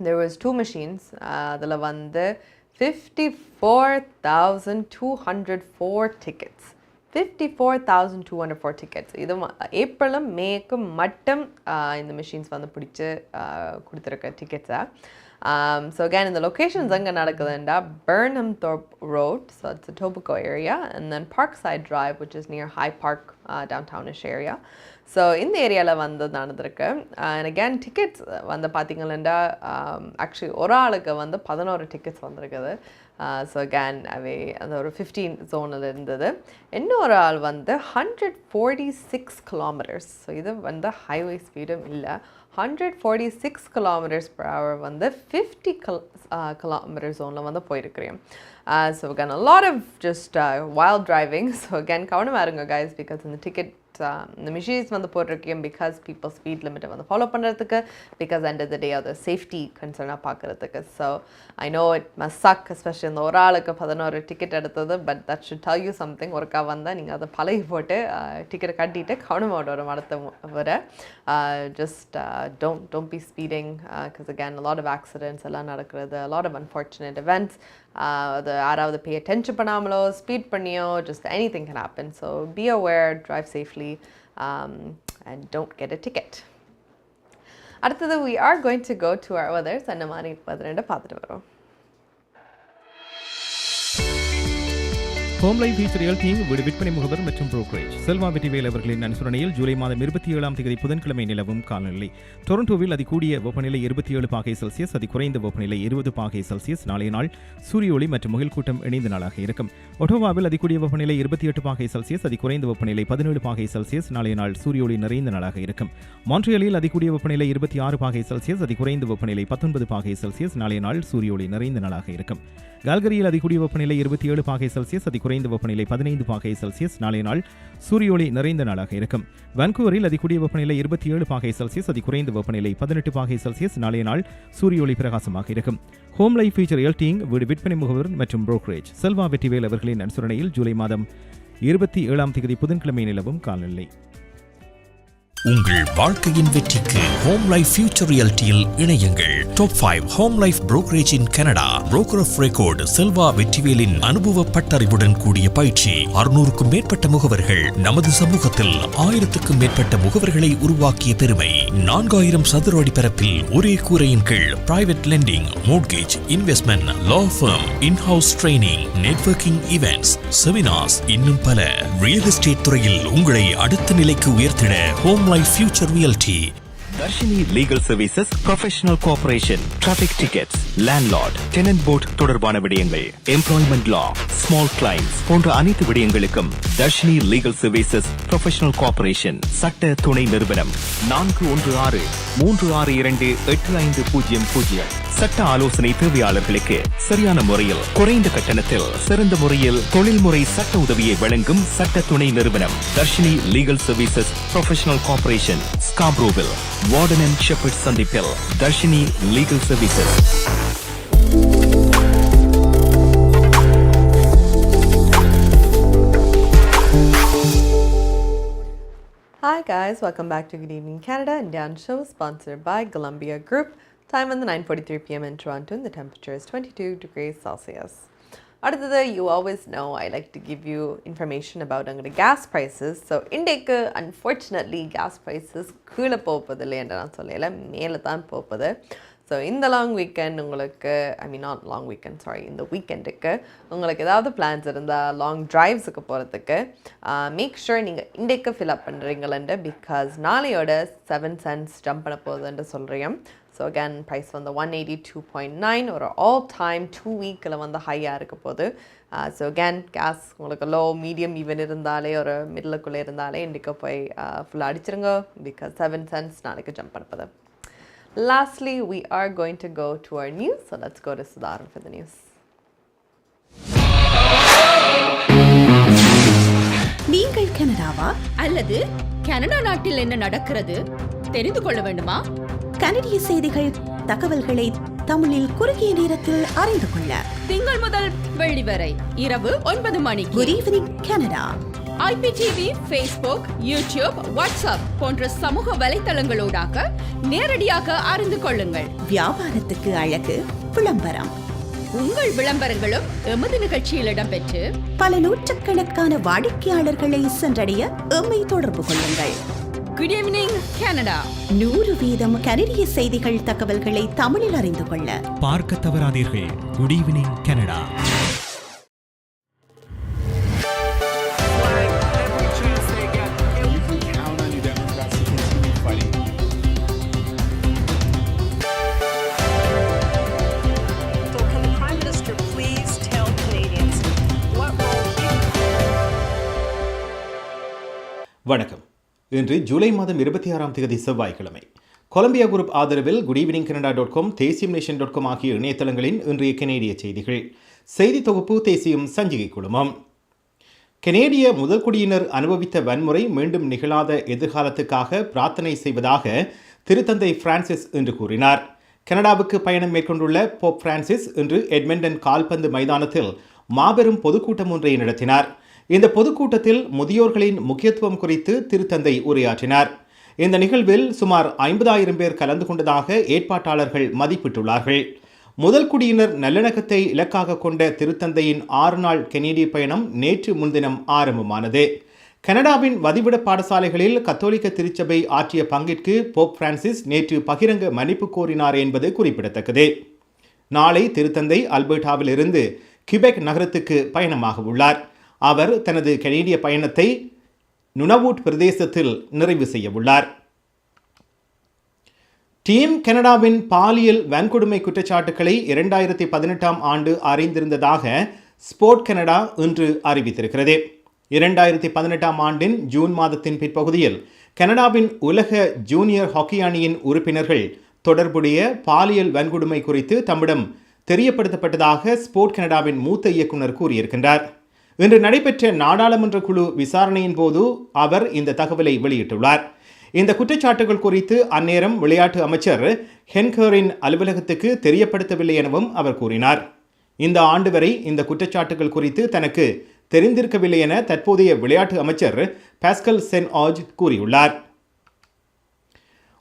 there was 2 machines. அதில் வந்து 54,204 tickets. 54,204 tickets. இது ஏப்ரலும் மேக்கும் மட்டும் இந்த மிஷின்ஸ் வந்து பிடிச்சி கொடுத்துருக்க டிக்கெட்ஸை. So again, in the locations அங்கே நடக்குதுண்டா Burnham Thorpe Road, so it's a Etobicoke area, and then Parkside Drive, which is near High Park, downtownish area. So இந்த ஏரியாவில் வந்து நடந்திருக்கு. And again, tickets வந்து பார்த்தீங்கன்னா actually ஒரு ஆளுக்கு வந்து 11 டிக்கெட்ஸ் வந்திருக்குது. ஸோ again அவை அந்த ஒரு 15 ஜோனில் இருந்தது. இன்னொரு ஆள் வந்து 146 kilometers. ஸோ இது வந்து ஹைவே ஸ்பீடும் இல்லை. 146 kilometers per hour வந்து 50 kilometer zone வந்து போயிருக்கிறேன். So again, a lot of just wild driving. So again, கவனமாக இருங்க guys, because இந்த ticket இந்த மிஷின்ஸ் வந்து போட்டிருக்கேன் பிகாஸ் பீப்புள் ஸ்பீட் லிமிட்டை வந்து ஃபாலோ பண்ணுறதுக்கு, பிகாஸ் end of the day அது சேஃப்டி கன்சர்னாக பார்க்குறதுக்கு. So I know it must suck, especially இந்த ஒரு ஆளுக்கு 11 டிக்கெட் எடுத்தது. But that should tell you something. ஒருக்கா வந்தால் நீங்கள் அதை பழகி போட்டு டிக்கெட் கட்டிட்டு கவனமோட ஒரு மடத்தை வர. Just don't be speeding because again a lot of accidents எல்லாம் நடக்கிறது, a lot of unfortunate events. அது யாராவது pay attention பண்ணாமலோ ஸ்பீட் பண்ணியோ just anything can happen. So be aware, drive safely, and don't get a ticket. அடுத்தது we are going to go to our weathers. அந்த மாதிரி 12 பார்த்துட்டு வரோம். ஹோம் லைஃப் ரியல்டிங் வீடு விற்பனை முகவர் மற்றும் புரோக்கரேஜ் செல்வா வெற்றிவேல் அவர்களின் அனுசரணையில் ஜூலை மாதம் 27ஆம் தேதி புதன்கிழமை நிலவும் காலநிலை. டொரண்டோவில் அதிகூடிய வெப்பநிலை 27 பாகை செல்சியஸ், அதி குறைந்த வெப்பநிலை 20 பாகை செல்சியஸ். நாளைய நாள் சூரிய ஒளி மற்றும் முகில் கூட்டம் இணைந்த நாளாக இருக்கும். ஒட்டோவாவில் அதிகூடிய வெப்பநிலை 28 பாகை செல்சியஸ், அதி குறைந்த வெப்பநிலை 17 பாகை செல்சியஸ். நாளைய நாள் சூரிய ஒளி நிறைந்த நாளாக இருக்கும். மான்ட்ரியலில் அதிகூடிய வெப்பநிலை 26 பாகை செல்சியஸ், அதி குறைந்த வெப்பநிலை 19 பாகை செல்சியஸ். நாளைய நாள் சூரிய ஒளி நிறைந்த நாளாக இருக்கும். கால்கரியில் அதிகூடிய வெப்பநிலை 27 பாகை செல்சியஸ், அதி குறைந்த வெப்பநிலை 15 பாகை செல்சியஸ். நாளைய நாள் சூரிய ஒளி நிறைந்த நாளாக இருக்கும். வான்கூவரில் அதிகூடிய வெப்பநிலை 27 பாகை செல்சியஸ், அதி குறைந்த வெப்பநிலை 18 பாகை செல்சியஸ். நாளைய நாள் சூரிய ஒளி பிரகாசமாக இருக்கும். ஹோம் லைஃப் ஃபியூச்சர் ரியல்டிங் வீடு விற்பனை முகவர் மற்றும் புரோக்கரேஜ் செல்வா வெற்றிவேல் அவர்களின் அனுசரணையில் ஜூலை மாதம் 27ஆம் தேதி புதன்கிழமை நிலவும் காலநிலை. உங்கள் வாழ்க்கையின் வெற்றிக்கு ஹோம் லைஃப் ஃபியூச்சர் ரியல்டியில் இணையுங்கள். Top 5 home life brokerage in Canada. Broker of record Selva வெற்றிவேலின் அனுபவ பட்டறிவுடன் கூடிய பயிற்சி. 600க்கும் மேற்பட்ட முகவர்கள் நமது சமூகத்தில் 1000க்கும் மேற்பட்ட முகவர்களை உருவாக்கிய பெருமை. 4000 சதுர அடி பரப்பில் ஒரே கூரையின் கீழ் private lending, mortgage, investment, law firm, in house training, networking events, seminars, இன்னும் பல. ரியல் எஸ்டேட் துறையில் உங்களை அடுத்த நிலைக்கு உயர்த்திட home life future realty. Darshini legal services, professional cooperation, traffic tickets, landlord, tenant board தொடர்பான விடயங்கள், எம்ப்ளாய்மெண்ட் லா, ஸ்மால் கிளைம்ஸ் போன்ற அனைத்து விடயங்களுக்கும் Darshini legal services professional cooperation சட்ட துணை நிறுவனம் 416-362-8500. சட்ட ஆலோசனை தேவையாளர்களுக்கு சரியான முறையில் குறைந்த கட்டணத்தில் சிறந்த முறையில் தொழில்முறை சட்ட உதவியை வழங்கும் சட்ட துணை நிறுவனம் Darshini legal services professional cooperation, ஸ்காப்ரோவில், வார்டன் அண்ட் ஷெப்பர்ட் சந்திப்பில். Darshini legal services. Hi guys, welcome back to Good Evening Canada and Dan Show, sponsored by Golumbia Group. Time on the 9:43 p.m. in Toronto and the temperature is 22 degrees Celsius. அடுத்தது, you always know I like to give you information about the gas prices. So இன்றைக்கு unfortunately gas prices கீழே போகுதில்லை என்று நான் சொல்லல, மேலே தான் போகுது. So இந்த லாங் வீக்கெண்ட் உங்களுக்கு, நாட் லாங் வீக்கெண்ட், சாரி, இந்த வீக்கெண்டுக்கு உங்களுக்கு ஏதாவது பிளான்ஸ் இருந்தால் லாங் ட்ரைவ்ஸுக்கு போகிறதுக்கு மேக் ஷூர் நீங்கள் இன்றைக்கு ஃபில் அப் பண்ணுறீங்களேண்டு, பிகாஸ் நாளையோட 7 cents ஜம்ப் பண்ண போகுதுன்னு சொல்கிறேன். ஸோ அகேன் ப்ரைஸ் வந்து 182.9 ஒரு ஆல் டைம் 2 வீக்கில் வந்து ஹையாக இருக்க போகுது. ஸோ அகேன் கேஸ் உங்களுக்கு லோ, மீடியம், ஈவன் இருந்தாலே ஒரு மிடிலுக்குள்ளே இருந்தாலே இன்றைக்கு போய் ஃபுல்லாக அடிச்சிருங்க, பிகாஸ் 7 cents நாளைக்கு ஜம்ப் பண்ண போகுது. Lastly, we are going to go to our news. So let's go to Sudharan for the news. நீங்கள் கனடாவா அல்லது கனடா நாட்டில் என்ன நடக்கிறது தெரிந்து கொள்ள வேண்டுமா? கனடிய செய்திகள், தகவல்களை தமிழில் குறுகிய நேரத்தில் அறிந்து கொள்ள திங்கள் முதல் வெள்ளி வரை இரவு 9 மணிக்கு good evening Canada IPTV, Facebook, YouTube, WhatsApp போன்ற சமூக வலைத்தளங்களோடாக நேரடியாக அறிந்து கொள்ளுங்கள். வியாபாரத்துக்கு அழகு விளம்பரம். உங்கள் விளம்பரங்களும் எமது நிகழ்ச்சியில் இடம்பெற்று பல நூற்றுக்கணக்கான வாடிக்கையாளர்களை சென்றடைய எம்மை தொடர்பு கொள்ளுங்கள். Good evening Canada. 100% கனடிய செய்திகள், தகவல்களை தமிழில் அறிந்து கொள்ள பார்க்க தவறாதீர்கள். Good evening Canada. வணக்கம். இன்று ஜூலை மாதம் 26ஆம் தேதி செவ்வாய்க்கிழமை. கொலம்பியா குரூப் ஆதரவில் goodevningcanada.com, தேசியம்நேஷன்.com ஆகிய இணையதளங்களின் இன்றைய கனேடிய செய்திகள். செய்தி தொகுப்பு தேசியம் சஞ்சிகை குழுமம். கனேடிய முதல்குடியினர் அனுபவித்த வன்முறை மீண்டும் நிகழாத எதிர்காலத்துக்காக பிரார்த்தனை செய்வதாக திருத்தந்தை பிரான்சிஸ் இன்று கூறினார். கனடாவுக்கு பயணம் மேற்கொண்டுள்ள போப் பிரான்சிஸ் இன்று எட்மண்டன் கால்பந்து மைதானத்தில் மாபெரும் பொதுக்கூட்டம் ஒன்றை நடத்தினார். இந்த பொதுக்கூட்டத்தில் முதியோர்களின் முக்கியத்துவம் குறித்து திருத்தந்தை உரையாற்றினார். இந்த நிகழ்வில் சுமார் 50,000 பேர் கலந்து கொண்டதாக ஏற்பாட்டாளர்கள் மதிப்பிட்டுள்ளார்கள். முதல் குடியினர் நல்லிணக்கத்தை இலக்காக கொண்ட திருத்தந்தையின் 6 நாள் கனேடிய பயணம் நேற்று முன்தினம் ஆரம்பமானது. கனடாவின் வதிவிட பாடசாலைகளில் கத்தோலிக்க திருச்சபை ஆற்றிய பங்கிற்கு போப் பிரான்சிஸ் நேற்று பகிரங்க மன்னிப்பு கோரினார் என்பது குறிப்பிடத்தக்கது. நாளை திருத்தந்தை அல்பர்டாவில் இருந்து கிபெக் நகரத்துக்கு பயணமாக உள்ளார். அவர் தனது கனேடிய பயணத்தை நுனவூட் பிரதேசத்தில் நிறைவு செய்ய உள்ளார். டீம் கனடாவின் பாலியல் வன்கொடுமை குற்றச்சாட்டுக்களை 2018 ஆண்டு அறிந்திருந்ததாக ஸ்போர்ட் கனடா இன்று அறிவித்திருக்கிறது. 2018 ஆண்டின் ஜூன் மாதத்தின் பிற்பகுதியில் கனடாவின் உலக ஜூனியர் ஹாக்கி அணியின் உறுப்பினர்கள் தொடர்புடைய பாலியல் வன்கொடுமை குறித்து தம்மிடம் தெரியப்படுத்தப்பட்டதாக ஸ்போர்ட் கனடாவின் மூத்த இயக்குனர் கூறியிருக்கின்றார். இன்று நடைபெற்ற நாடாளுமன்ற குழு விசாரணையின் போது அவர் இந்த தகவலை வெளியிட்டுள்ளார். இந்த குற்றச்சாட்டுகள் குறித்து அந்நேரம் விளையாட்டு அமைச்சர் ஹென்கரின் அலுவலகத்துக்கு தெரியப்படுத்தவில்லை எனவும் அவர் கூறினார். இந்த ஆண்டு வரை இந்த குற்றச்சாட்டுகள் குறித்து தனக்கு தெரிந்திருக்கவில்லை என தற்போதைய விளையாட்டு அமைச்சர் பாஸ்கல் சென் ஆஜ் கூறியுள்ளார்.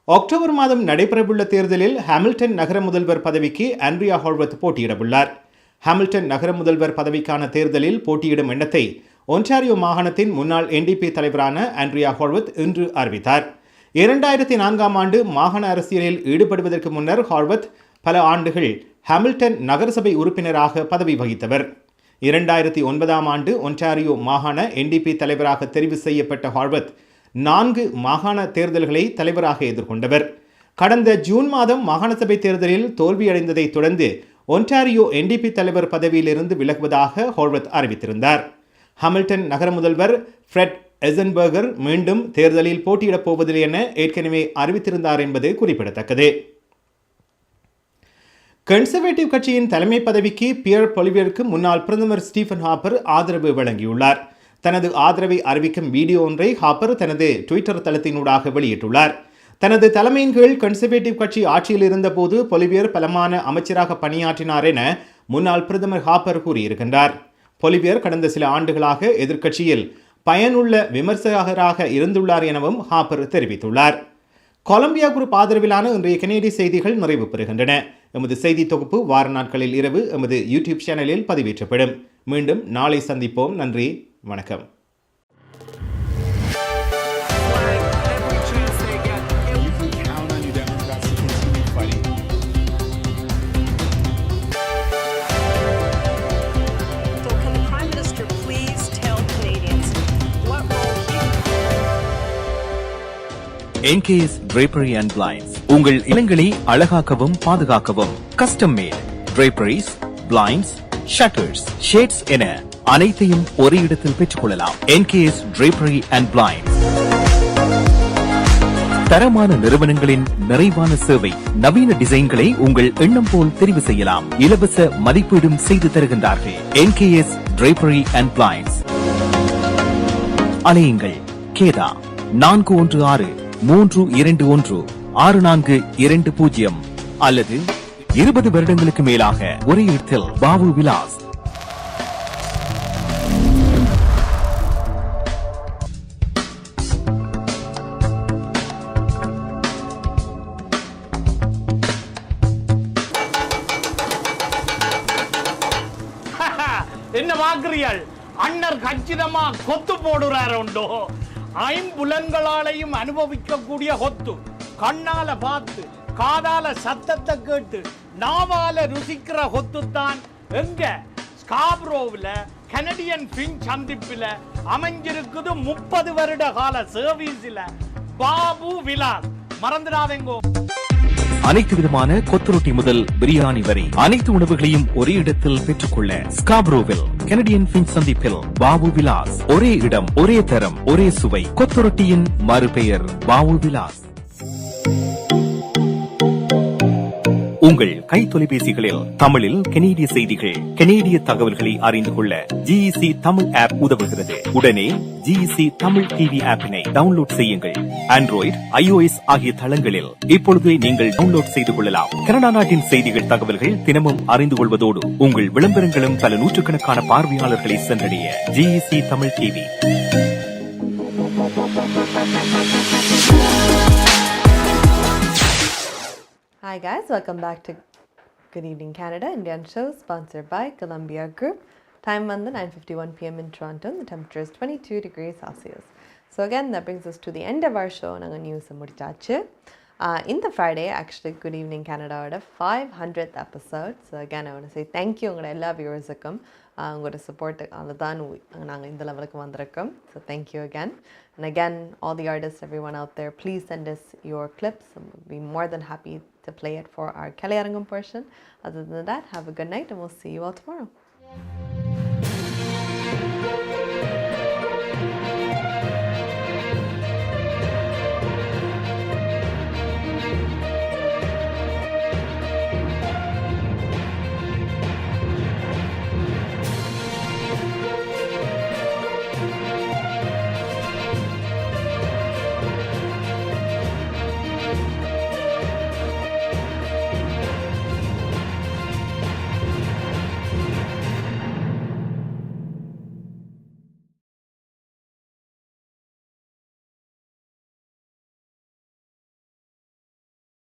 அக்டோபர் மாதம் நடைபெறவுள்ள தேர்தலில் ஹாமில்டன் நகர முதல்வர் பதவிக்கு ஆண்ட்ரியா ஹால்வர்த் போட்டியிடவுள்ளார். ஹாமில்டன் நகர முதல்வர் பதவிக்கான தேர்தலில் போட்டியிடும் எண்ணத்தை ஒன்டாரியோ மாகாணத்தின் முன்னாள் NDP தலைவரான ஆண்ட்ரியா ஹால்வர்த் இன்று அறிவித்தார். 2004 ஆண்டு மாகாண அரசியலில் ஈடுபடுவதற்கு முன்னர் ஹால்வர்த் பல ஆண்டுகள் ஹாமில்டன் நகரசபை உறுப்பினராக பதவி வகித்தவர். 2009 ஆண்டு ஒன்டாரியோ மாகாண NDP தலைவராக தெரிவு செய்யப்பட்ட ஹால்வர்த் 4 மாகாண தேர்தல்களை தலைவராக எதிர்கொண்டவர். கடந்த ஜூன் மாதம் மாகாண சபை தேர்தலில் தோல்வியடைந்ததை தொடர்ந்து ஒன்டாரியோ NDP தலைவர் பதவியிலிருந்து விலகுவதாக ஹால்வர்த் அறிவித்திருந்தார். ஹாமில்டன் நகர முதல்வர் ஃப்ரெட் எசன்பர்கர் மீண்டும் தேர்தலில் போட்டியிடப் போவதில்லை என ஏற்கனவே அறிவித்திருந்தார் என்பது குறிப்பிடத்தக்கது. கன்சர்வேட்டிவ் கட்சியின் தலைமை பதவிக்கு பியர் பொலிவியருக்கு முன்னாள் பிரதமர் ஸ்டீஃபன் ஹாப்பர் ஆதரவு வழங்கியுள்ளார். தனது ஆதரவை அறிவிக்கும் வீடியோ ஒன்றை ஹாப்பர் தனது ட்விட்டர் தளத்தினூடாக வெளியிட்டுள்ளார். தனது தலைமையின் கீழ் கன்சர்வேட்டிவ் கட்சி ஆட்சியில் இருந்தபோது பொலிவியர் பலமான அமைச்சராக பணியாற்றினார் என முன்னாள் பிரதமர் ஹாப்பர் கூறியிருக்கின்றார். பொலிவியர் கடந்த சில ஆண்டுகளாக எதிர்க்கட்சியில் பயனுள்ள விமர்சகராக இருந்துள்ளார் எனவும் ஹாப்பர் தெரிவித்துள்ளார். கொலம்பியா குரூப் ஆதரவிலான இன்றைய கனேடிய செய்திகள் நிறைவு பெறுகின்றன. எமது செய்தி தொகுப்பு வார நாட்களில் இரவு எமது யூடியூப் சேனலில் பதிவேற்றப்படும். மீண்டும் நாளை சந்திப்போம். நன்றி, வணக்கம். NKS Drapery and Blinds உங்கள் இல்லங்களை அழகாக்கவும் பாதுகாக்கவும் custom mat draperies, blinds, shutters, shades என அனைத்தையும் ஒரே இடத்தில் பெற்றுக்கொள்ளலாம். NKS Drapery and Blinds தரமான நிறுவனங்களின் நிறைவான சேவை, நவீன டிசைன்களை உங்கள் எண்ணம் போல் தெரிவு செய்யலாம். இலவச மதிப்பீடும் செய்து தருகின்றார்கள். NKS Drapery and Blinds. அலையுங்கள் கேதா 416-321-6420 அல்லது 20 வருடங்களுக்கு மேலாக ஒரே இடத்தில் பாபு விலாஸ். என்ன வாக்குறியாள்? அண்ணர் கச்சிதமா கொத்து போடுறாரு உண்டோ. ஐம்புலன்களாலையும் அனுபவிக்கக்கூடிய கொத்து, கண்ணால பார்த்து காதால சத்தத்தை கேட்டு நாவால ருசிக்கிற கொத்து தான் எங்க ஸ்காப்ரோவில் கனடியன் பின் சந்திப்பில் அமைஞ்சிருக்குது. 30 வருட கால சர்வீஸில் பாபு விலாஸ். மறந்துடாதேங்கோ. அனைத்து விதமான கொத்துரொட்டி முதல் பிரியாணி வரை அனைத்து உணவுகளையும் ஒரே இடத்தில் பெற்றுக்கொள்ள ஸ்காப்ரோவில் கனடியன் பின் சந்திப்பில் பாபு விலாஸ். ஒரே இடம், ஒரே தரம், ஒரே சுவை. கொத்துரொட்டியின் மறுபெயர் பாபு விலாஸ். உங்கள் கை தொலைபேசிகளில் தமிழில் கனேடிய செய்திகள், கனேடிய தகவல்களை அறிந்து கொள்ள GEC தமிழ் ஆப் உதவுகிறது. உடனே GEC தமிழ் டிவி ஆப்பினை டவுன்லோட் செய்யுங்கள். ஆண்ட்ராய்டு, iOS ஆகிய தளங்களில் இப்பொழுதே நீங்கள் டவுன்லோட் செய்து கொள்ளலாம். கனடா நாட்டின் செய்திகள், தகவல்கள் தினமும் அறிந்து கொள்வதோடு உங்கள் விளம்பரங்களும் பல நூற்றுக்கணக்கான பார்வையாளர்களை சென்றடைய GEC Tamil TV. Hi guys, welcome back to Good Evening Canada, Indian show sponsored by Golumbia Group. Time on the 9:51 p.m. in Toronto. The temperature is 22 degrees Celsius. So again, that brings us to the end of our show. Naanga news mudichachu. In the Friday, actually, Good Evening Canada oda 500th episode. So again, I want to say thank you ungoda ella viewersukkum ungoda support aladhan naanga indha levelukku vandirukkom. So thank you again. And again, all the artists, everyone out there, please send us your clips. We'll be more than happy to play it for our Kaliyarangam portion. Other than that, have a good night and we'll see you all tomorrow.